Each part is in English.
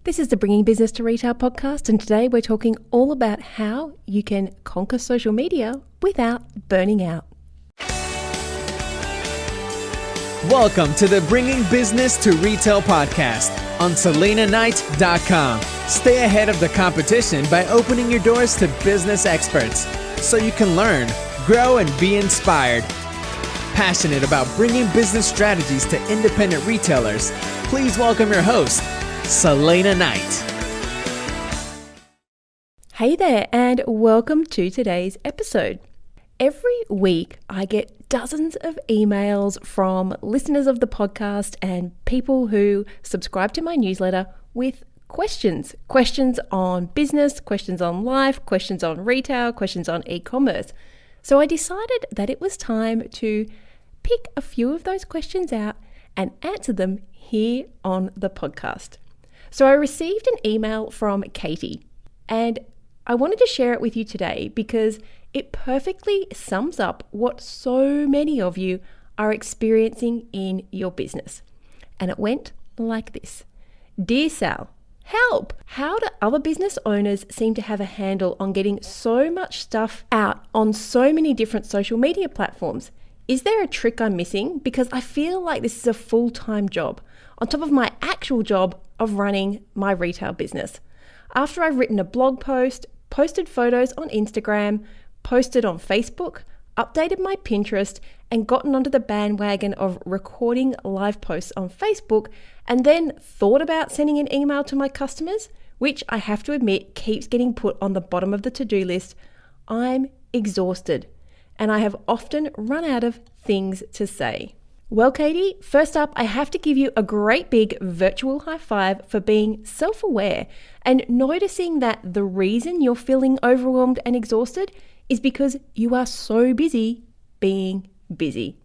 This is the Bringing Business to Retail podcast, and today we're talking all about how you can conquer social media without burning out. Welcome to the Bringing Business to Retail podcast on SalenaKnight.com. Stay ahead of the competition by opening your doors to business experts so you can learn, grow, and be inspired. Passionate about bringing business strategies to independent retailers, please welcome your host, Salena Knight. Hey there, and welcome to today's episode. Every week, I get dozens of emails from listeners of the podcast and people who subscribe to my newsletter with questions on business, questions on life, questions on retail, questions on e-commerce. So I decided that it was time to pick a few of those questions out and answer them here on the podcast. So I received an email from Katie, and I wanted to share it with you today because it perfectly sums up what so many of you are experiencing in your business. And it went like this. Dear Sal, help! How do other business owners seem to have a handle on getting so much stuff out on so many different social media platforms? Is there a trick I'm missing? Because I feel like this is a full-time job on top of my actual job of running my retail business. After I've written a blog post, posted photos on Instagram, posted on Facebook, updated my Pinterest, and gotten onto the bandwagon of recording live posts on Facebook, and then thought about sending an email to my customers, which I have to admit keeps getting put on the bottom of the to-do list, I'm exhausted, and I have often run out of things to say. Well, Katie, first up, I have to give you a great big virtual high five for being self-aware and noticing that the reason you're feeling overwhelmed and exhausted is because you are so busy being busy.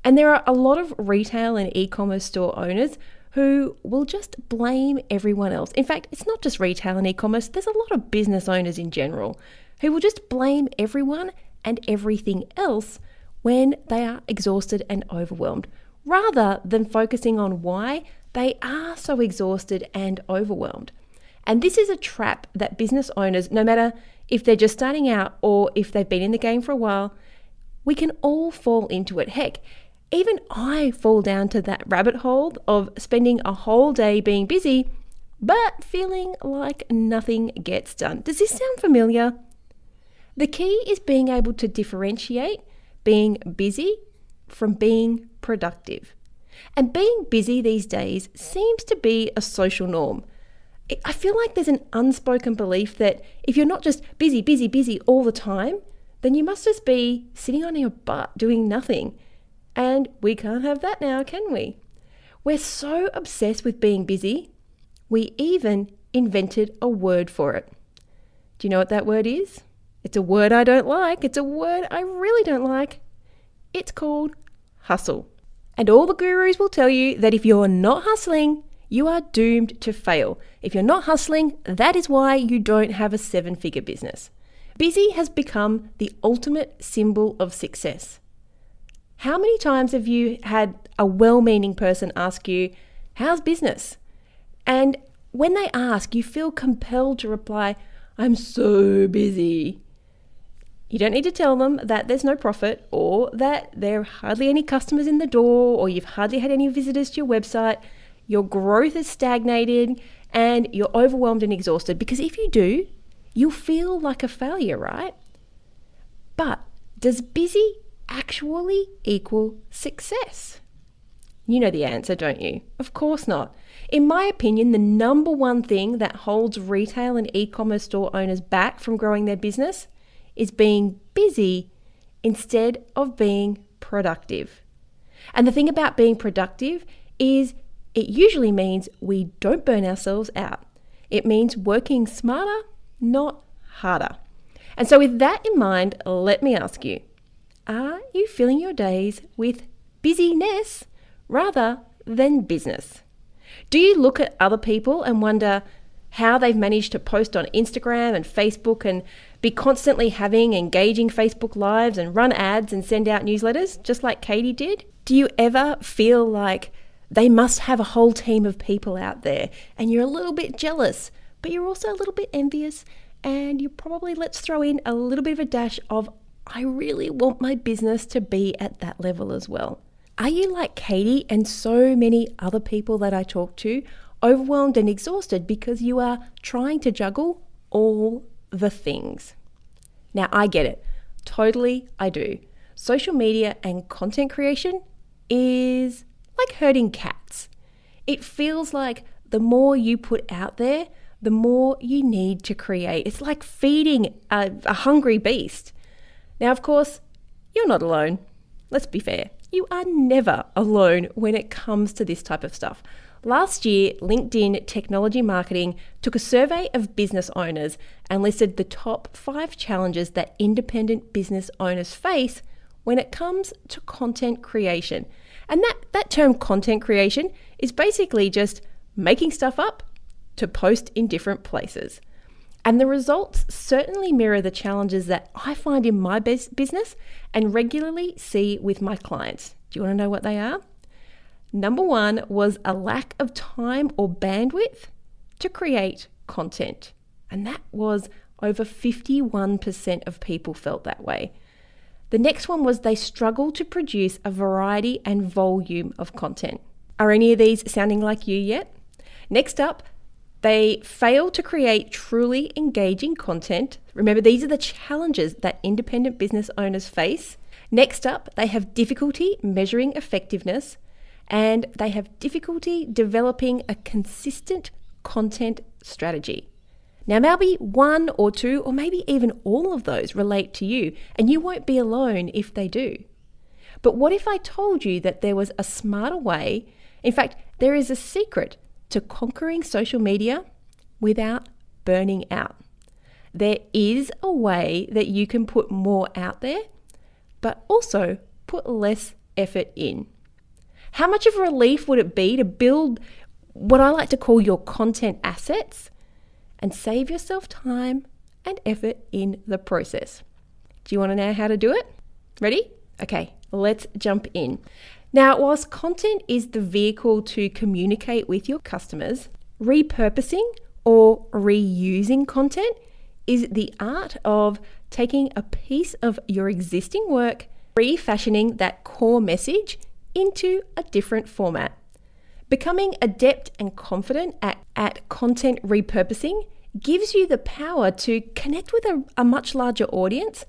And there are a lot of retail and e-commerce store owners who will just blame everyone else. In fact, it's not just retail and e-commerce, there's a lot of business owners in general who will just blame everyone and everything else when they are exhausted and overwhelmed, rather than focusing on why they are so exhausted and overwhelmed. And this is a trap that business owners, no matter if they're just starting out or if they've been in the game for a while, we can all fall into it. Heck, even I fall down to that rabbit hole of spending a whole day being busy, but feeling like nothing gets done. Does this sound familiar? The key is being able to differentiate being busy from being productive. And being busy these days seems to be a social norm. I feel like there's an unspoken belief that if you're not just busy all the time, then you must just be sitting on your butt doing nothing. And we can't have that now, can we? We're so obsessed with being busy, we even invented a word for it. Do you know what that word is? It's a word I don't like. It's a word I really don't like. It's called hustle. And all the gurus will tell you that if you're not hustling, you are doomed to fail. If you're not hustling, that is why you don't have a 7-figure business. Busy has become the ultimate symbol of success. How many times have you had a well-meaning person ask you, "How's business?" And when they ask, you feel compelled to reply, "I'm so busy." You don't need to tell them that there's no profit or that there are hardly any customers in the door or you've hardly had any visitors to your website. Your growth is stagnated and you're overwhelmed and exhausted, because if you do, you'll feel like a failure, right? But does busy actually equal success? You know the answer, don't you? Of course not. In my opinion, the number one thing that holds retail and e-commerce store owners back from growing their business is being busy instead of being productive. And the thing about being productive is it usually means we don't burn ourselves out. It means working smarter, not harder. And so with that in mind, let me ask you, are you filling your days with busyness rather than business? Do you look at other people and wonder how they've managed to post on Instagram and Facebook and be constantly having engaging Facebook Lives and run ads and send out newsletters, just like Katie did? Do you ever feel like They must have a whole team of people out there, and you're a little bit jealous, but you're also a little bit envious, and you probably, let's throw in a little bit of a dash of, I really want my business to be at that level as well. Are you like Katie and so many other people that I talk to, overwhelmed and exhausted because you are trying to juggle all the things? Now, I get it. Totally, I do. Social media and content creation is like herding cats. It feels like the more you put out there, the more you need to create. It's like feeding a hungry beast. Now, of course, you're not alone. Let's be fair. You are never alone when it comes to this type of stuff. Last year, LinkedIn Technology Marketing took a survey of business owners and listed the top 5 challenges that independent business owners face when it comes to content creation. And that term content creation is basically just making stuff up to post in different places. And the results certainly mirror the challenges that I find in my business and regularly see with my clients. Do you want to know what they are? Number 1 was a lack of time or bandwidth to create content. And that was over 51% of people felt that way. The next one was they struggle to produce a variety and volume of content. Are any of these sounding like you yet? Next up, they fail to create truly engaging content. Remember, these are the challenges that independent business owners face. Next up, they have difficulty measuring effectiveness, and they have difficulty developing a consistent content strategy. Now, maybe 1 or 2, or maybe even all of those relate to you, and you won't be alone if they do. But what if I told you that there was a smarter way? In fact, there is a secret to conquering social media without burning out. There is a way that you can put more out there, but also put less effort in. How much of a relief would it be to build what I like to call your content assets and save yourself time and effort in the process? Do you want to know how to do it? Ready? Okay, let's jump in. Now, whilst content is the vehicle to communicate with your customers, repurposing or reusing content is the art of taking a piece of your existing work, refashioning that core message into a different format. Becoming adept and confident at content repurposing gives you the power to connect with a much larger audience,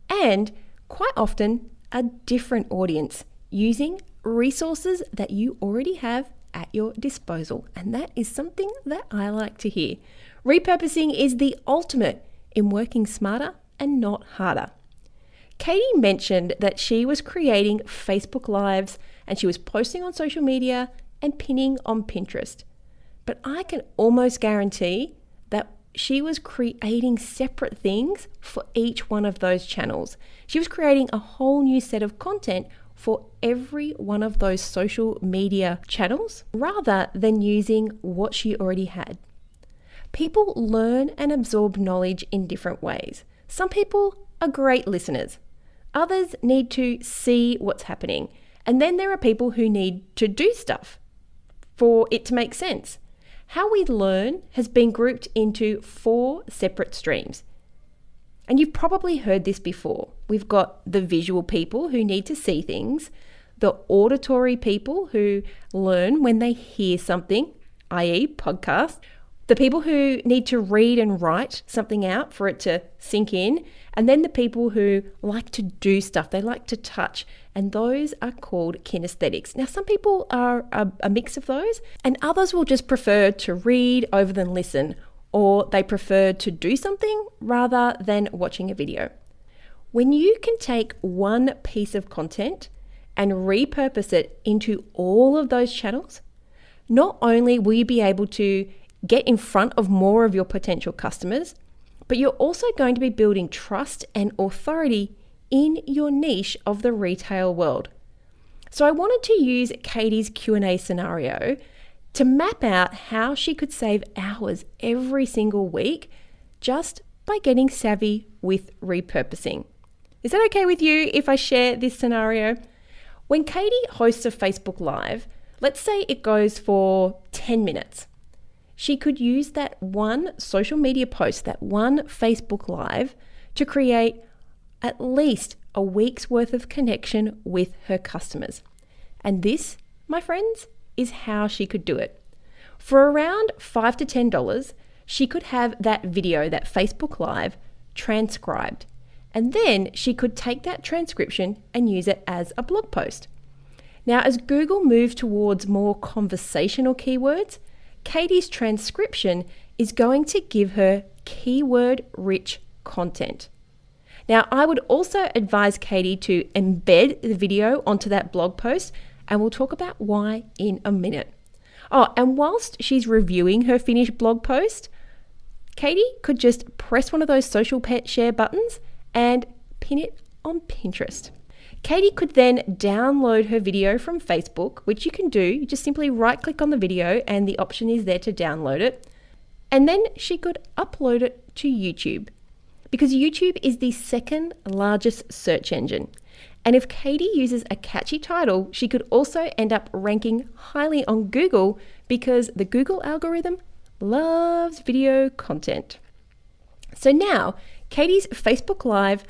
and quite often a different audience, using resources that you already have at your disposal. And that is something that I like to hear. Repurposing is the ultimate in working smarter and not harder. Katie mentioned that she was creating Facebook Lives and she was posting on social media and pinning on Pinterest. But I can almost guarantee that she was creating separate things for each one of those channels. She was creating a whole new set of content for every one of those social media channels rather than using what she already had. People learn and absorb knowledge in different ways. Some people are great listeners. Others need to see what's happening. And then there are people who need to do stuff for it to make sense. How we learn has been grouped into 4 separate streams. And you've probably heard this before. We've got the visual people who need to see things, the auditory people who learn when they hear something, i.e. podcasts, the people who need to read and write something out for it to sink in, and then the people who like to do stuff, they like to touch, and those are called kinesthetics. Now, some people are a mix of those, and others will just prefer to read over than listen, or they prefer to do something rather than watching a video. When you can take one piece of content and repurpose it into all of those channels, not only will you be able to get in front of more of your potential customers, but you're also going to be building trust and authority in your niche of the retail world. So I wanted to use Katie's Q&A scenario to map out how she could save hours every single week just by getting savvy with repurposing. Is that okay with you if I share this scenario? When Katie hosts a Facebook Live, Let's say it goes for 10 minutes. She could use that one social media post, that one Facebook Live, to create at least a week's worth of connection with her customers. And this, my friends, is how she could do it. For around $5 to $10, she could have that video, that Facebook Live, transcribed. And then she could take that transcription and use it as a blog post. Now, as Google moves towards more conversational keywords, Katie's transcription is going to give her keyword-rich content. Now, I would also advise Katie to embed the video onto that blog post, and we'll talk about why in a minute. Oh, and whilst she's reviewing her finished blog post, Katie could just press one of those social share buttons and pin it on Pinterest. Katie could then download her video from Facebook, which you can do. You just simply right-click on the video and the option is there to download it. And then she could upload it to YouTube, because YouTube is the second largest search engine. And if Katie uses a catchy title, she could also end up ranking highly on Google, because the Google algorithm loves video content. So now, Katie's Facebook Live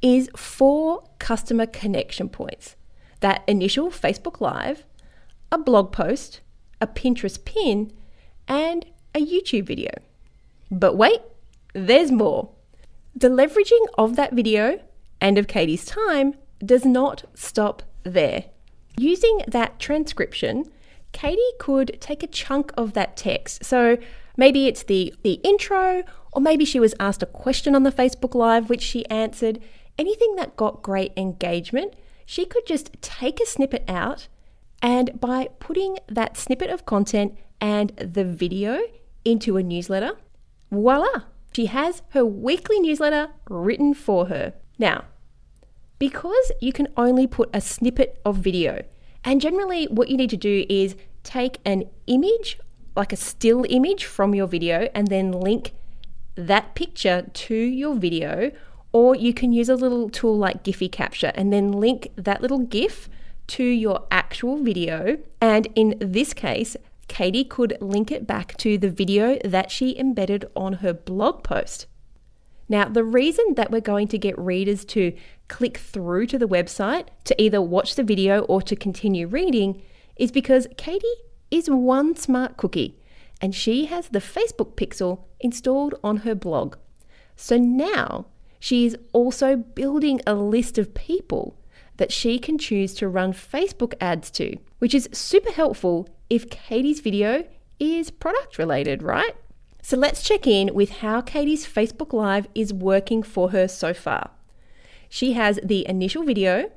is 4 customer connection points. That initial Facebook Live, a blog post, a Pinterest pin, and a YouTube video. But wait, there's more. The leveraging of that video and of Katie's time does not stop there. Using that transcription, Katie could take a chunk of that text. So maybe it's the intro, or maybe she was asked a question on the Facebook Live, which she answered. Anything that got great engagement, she could just take a snippet out, and by putting that snippet of content and the video into a newsletter, voila, she has her weekly newsletter written for her. Now, because you can only put a snippet of video, and generally what you need to do is take an image, like a still image from your video, and then link that picture to your video, or you can use a little tool like Giphy Capture and then link that little GIF to your actual video. And in this case, Katie could link it back to the video that she embedded on her blog post. Now, the reason that we're going to get readers to click through to the website to either watch the video or to continue reading is because Katie is one smart cookie, and she has the Facebook pixel installed on her blog. So now she is also building a list of people that she can choose to run Facebook ads to, which is super helpful if Katie's video is product related, right? So let's check in with how Katie's Facebook Live is working for her so far. She has the initial video,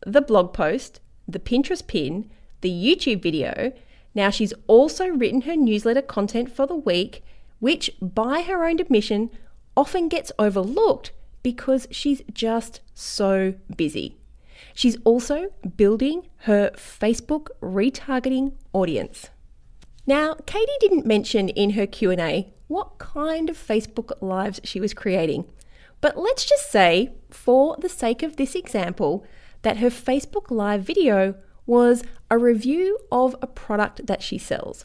the blog post, the Pinterest pin, the YouTube video. Now she's also written her newsletter content for the week, which by her own admission often gets overlooked because she's just so busy. She's also building her Facebook retargeting audience. Now, Katie didn't mention in her Q&A what kind of Facebook Lives she was creating, but let's just say, for the sake of this example, that her Facebook Live video was a review of a product that she sells.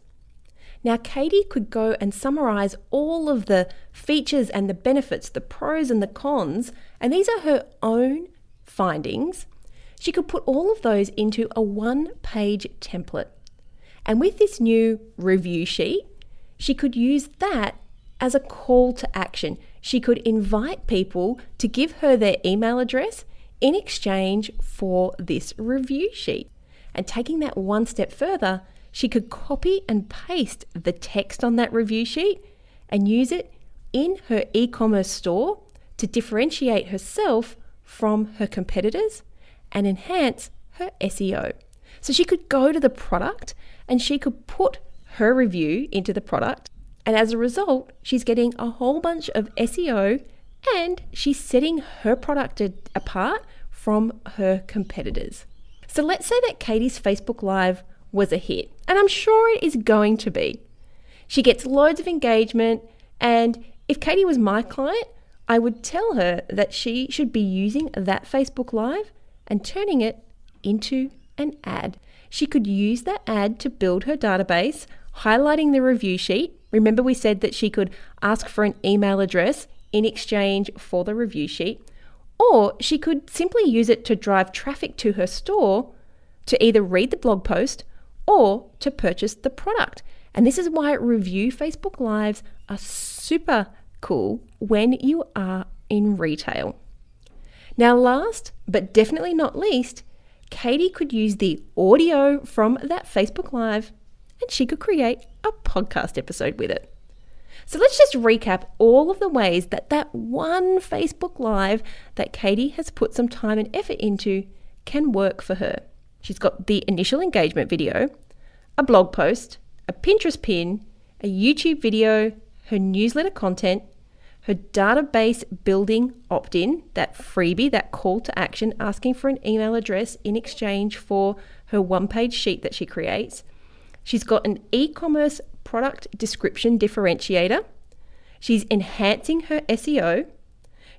Now, Katie could go and summarize all of the features and the benefits, the pros and the cons, and these are her own findings. She could put all of those into a one-page template. And with this new review sheet, she could use that as a call to action. She could invite people to give her their email address in exchange for this review sheet. And taking that one step further, she could copy and paste the text on that review sheet and use it in her e-commerce store to differentiate herself from her competitors and enhance her SEO. So she could go to the product and she could put her review into the product. And as a result, she's getting a whole bunch of SEO and she's setting her product apart from her competitors. So let's say that Katie's Facebook Live was a hit, and I'm sure it is going to be. She gets loads of engagement, and if Katie was my client, I would tell her that she should be using that Facebook Live and turning it into an ad. She could use that ad to build her database, highlighting the review sheet. Remember we said that she could ask for an email address in exchange for the review sheet, or she could simply use it to drive traffic to her store to either read the blog post or to purchase the product. And this is why review Facebook Lives are super cool when you are in retail. Now, last but definitely not least, Katie could use the audio from that Facebook Live and she could create a podcast episode with it. So let's just recap all of the ways that one Facebook Live that Katie has put some time and effort into can work for her. She's got the initial engagement video, a blog post, a Pinterest pin, a YouTube video, her newsletter content, her database building opt-in, that freebie, that call to action asking for an email address in exchange for her one-page sheet that she creates. She's got an e-commerce product description differentiator. She's enhancing her SEO.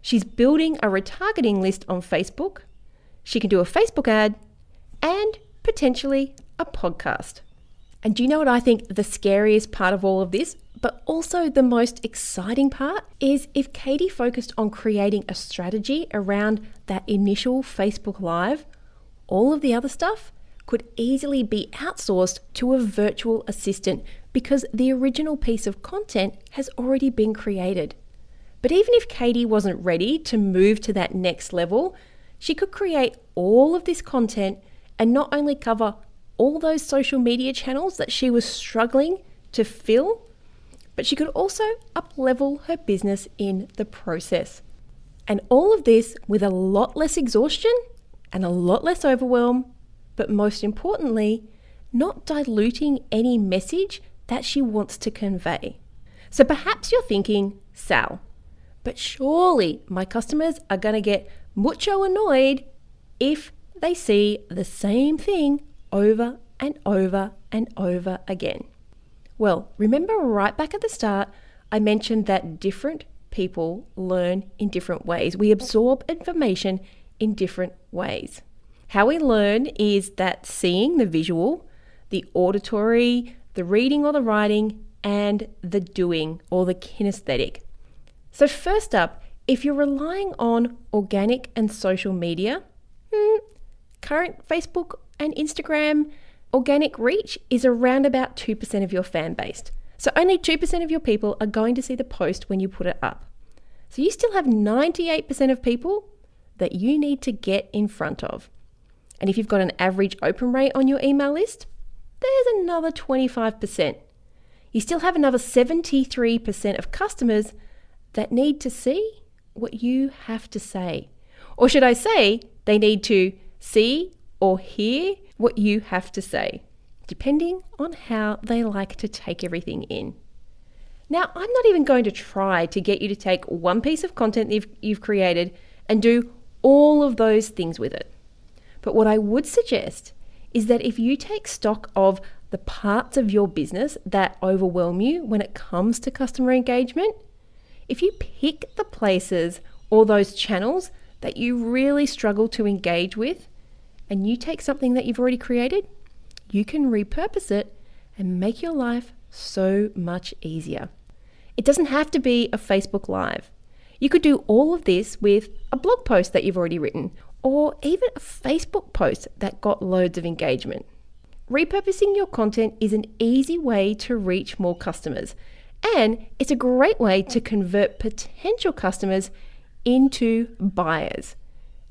She's building a retargeting list on Facebook. She can do a Facebook ad and potentially a podcast. And do you know what I think the scariest part of all of this, but also the most exciting part, is if Katie focused on creating a strategy around that initial Facebook Live, all of the other stuff could easily be outsourced to a virtual assistant because the original piece of content has already been created. But even if Katie wasn't ready to move to that next level, she could create all of this content and not only cover all those social media channels that she was struggling to fill, but she could also up-level her business in the process. And all of this with a lot less exhaustion and a lot less overwhelm, but most importantly, not diluting any message that she wants to convey. So perhaps you're thinking, Sal, but surely my customers are going to get mucho annoyed if they see the same thing over and over and over again. Well, remember right back at the start, I mentioned that different people learn in different ways. We absorb information in different ways. How we learn is that seeing the visual, the auditory, the reading or the writing, and the doing or the kinesthetic. So first up, if you're relying on organic and social media, current Facebook and Instagram organic reach is around about 2% of your fan base. So only 2% of your people are going to see the post when you put it up. So you still have 98% of people that you need to get in front of. And if you've got an average open rate on your email list, there's another 25%. You still have another 73% of customers that need to see what you have to say. Or should I say, they need to see or hear what you have to say, depending on how they like to take everything in. Now, I'm not even going to try to get you to take one piece of content you've created and do all of those things with it. But what I would suggest is that if you take stock of the parts of your business that overwhelm you when it comes to customer engagement, if you pick the places or those channels that you really struggle to engage with, and you take something that you've already created, you can repurpose it and make your life so much easier. It doesn't have to be a Facebook Live. You could do all of this with a blog post that you've already written, or even a Facebook post that got loads of engagement. Repurposing your content is an easy way to reach more customers, and it's a great way to convert potential customers into buyers.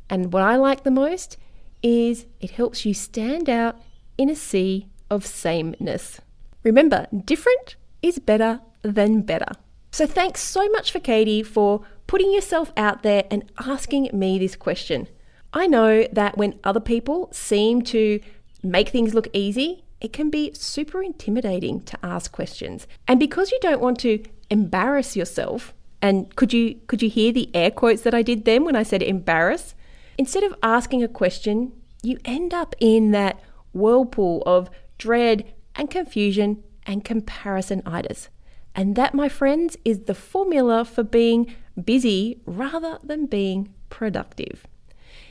And what I like the most is it helps you stand out in a sea of sameness. Remember, different is better than better. So thanks so much for Katie for putting yourself out there and asking me this question. I know that when other people seem to make things look easy, it can be super intimidating to ask questions. And because you don't want to embarrass yourself, and could you hear the air quotes that I did then when I said embarrass? Instead of asking a question, you end up in that whirlpool of dread and confusion and comparison-itis. And that, my friends, is the formula for being busy rather than being productive.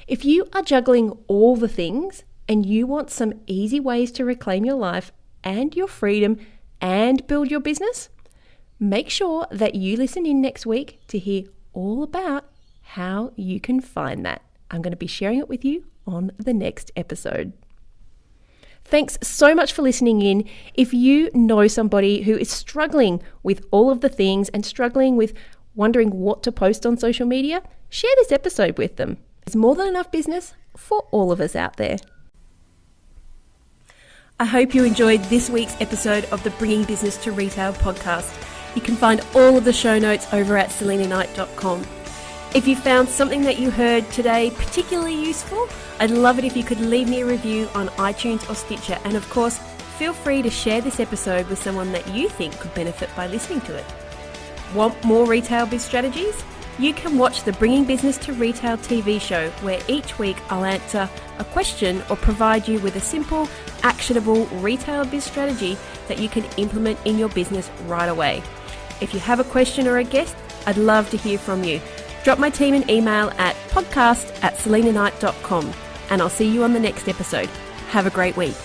If you are juggling all the things and you want some easy ways to reclaim your life and your freedom and build your business, make sure that you listen in next week to hear all about how you can find that. I'm going to be sharing it with you on the next episode. Thanks so much for listening in. If you know somebody who is struggling with all of the things and struggling with wondering what to post on social media, share this episode with them. There's more than enough business for all of us out there. I hope you enjoyed this week's episode of the Bringing Business to Retail podcast. You can find all of the show notes over at salenaknight.com. If you found something that you heard today particularly useful, I'd love it if you could leave me a review on iTunes or Stitcher. And of course, feel free to share this episode with someone that you think could benefit by listening to it. Want more retail biz strategies? You can watch the Bringing Business to Retail TV show, where each week I'll answer a question or provide you with a simple, actionable retail biz strategy that you can implement in your business right away. If you have a question or a guest, I'd love to hear from you. Drop my team an email at podcast@salenaknight.com, and I'll see you on the next episode. Have a great week.